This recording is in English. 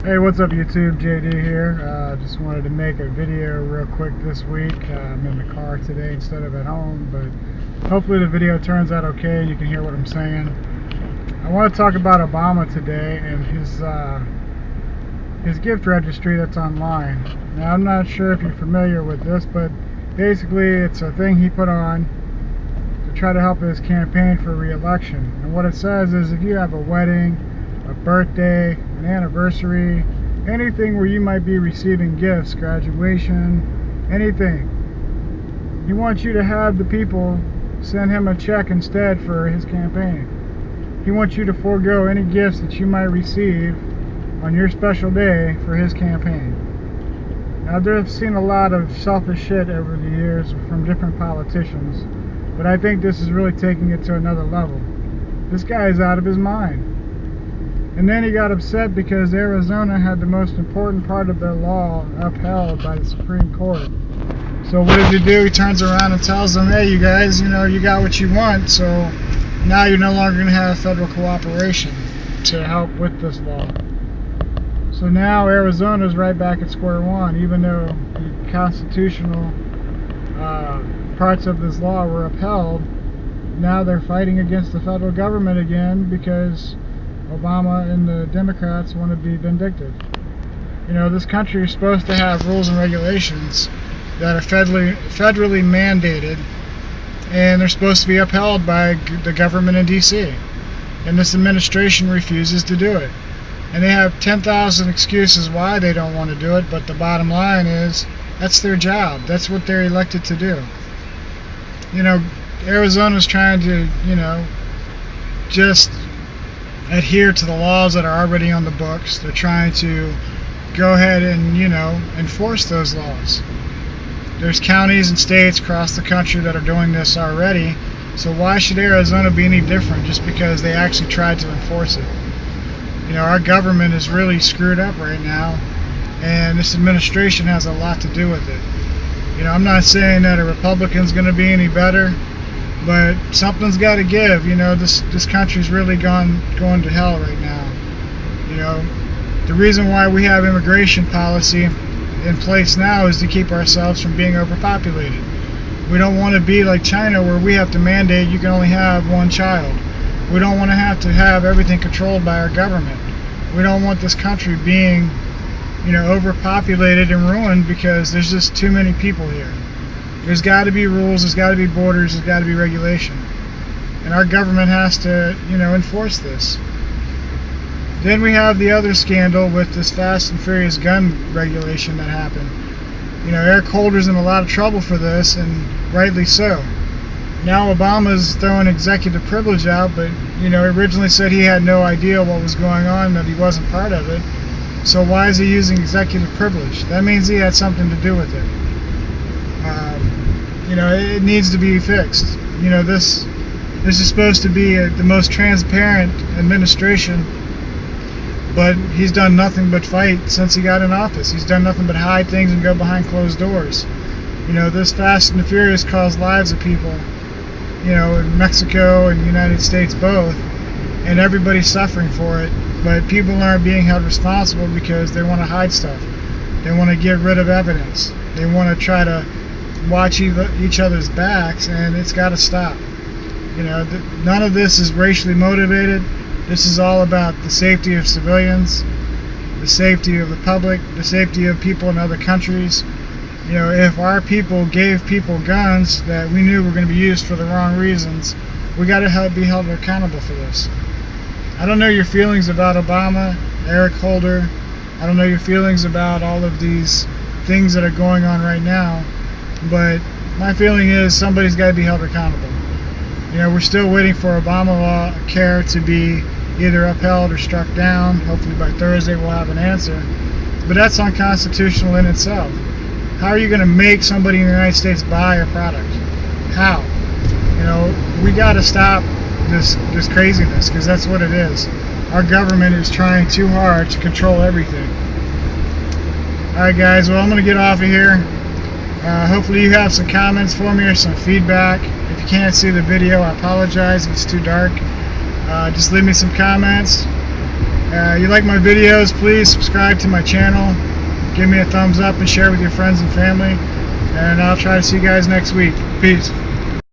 Hey, what's up YouTube? JD here. Just wanted to make a video real quick this week. I'm in the car today instead of at home, but hopefully the video turns out okay and you can hear what I'm saying. I want to talk about Obama today and his gift registry that's online. Now, I'm not sure if you're familiar with this, but basically it's a thing he put on to try to help his campaign for re-election. And what it says is if you have a wedding, a birthday, an anniversary, anything where you might be receiving gifts, graduation, anything, he wants you to have the people send him a check instead for his campaign. He wants you to forego any gifts that you might receive on your special day for his campaign. Now, I've seen a lot of selfish shit over the years from different politicians, but I think this is really taking it to another level. This guy is out of his mind. And then he got upset because Arizona had the most important part of their law upheld by the Supreme Court. So what does he do? He turns around and tells them, hey, you guys, you got what you want, so now you're no longer going to have federal cooperation to help with this law. So now Arizona's right back at square one, even though the constitutional parts of this law were upheld. Now they're fighting against the federal government again because Obama and the Democrats want to be vindictive. This country is supposed to have rules and regulations that are federally mandated, and they're supposed to be upheld by the government in D.C. And this administration refuses to do it. And they have 10,000 excuses why they don't want to do it, but the bottom line is that's their job. That's what they're elected to do. Arizona's trying to, just adhere to the laws that are already on the books. They're trying to go ahead and, enforce those laws. There's counties and states across the country that are doing this already, so why should Arizona be any different just because they actually tried to enforce it? Our government is really screwed up right now, and this administration has a lot to do with it. I'm not saying that a Republican's going to be any better, but something's got to give. This country's really going to hell right now. The reason why we have immigration policy in place now is to keep ourselves from being overpopulated. We don't want to be like China, where we have to mandate you can only have one child. We don't want to have everything controlled by our government. We don't want this country being, overpopulated and ruined because there's just too many people here. There's got to be rules, there's got to be borders, there's got to be regulation. And our government has to, enforce this. Then we have the other scandal with this Fast and Furious gun regulation that happened. Eric Holder's in a lot of trouble for this, and rightly so. Now Obama's throwing executive privilege out, but, originally said he had no idea what was going on, that he wasn't part of it. So why is he using executive privilege? That means he had something to do with it. It needs to be fixed. This is supposed to be the most transparent administration, but he's done nothing but fight since he got in office. He's done nothing but hide things and go behind closed doors. This Fast and the Furious caused lives of people, in Mexico and the United States both, and everybody's suffering for it, but people aren't being held responsible because they want to hide stuff. They want to get rid of evidence. They want to try to watch each other's backs, and it's got to stop. None of this is racially motivated. This is all about the safety of civilians, the safety of the public, the safety of people in other countries. If our people gave people guns that we knew were going to be used for the wrong reasons, we got to be held accountable for this. I don't know your feelings about Obama, Eric Holder. I don't know your feelings about all of these things that are going on right now, but my feeling is somebody's got to be held accountable. We're still waiting for Obamacare to be either upheld or struck down. Hopefully by Thursday we'll have an answer. But that's unconstitutional in itself. How are you going to make somebody in the United States buy a product? How? We got to stop this craziness, because that's what it is. Our government is trying too hard to control everything. Alright guys, well, I'm going to get off of here. Hopefully you have some comments for me or some feedback. If you can't see the video, I apologize if it's too dark. Just leave me some comments. You like my videos, please subscribe to my channel. Give me a thumbs up and share with your friends and family. And I'll try to see you guys next week. Peace.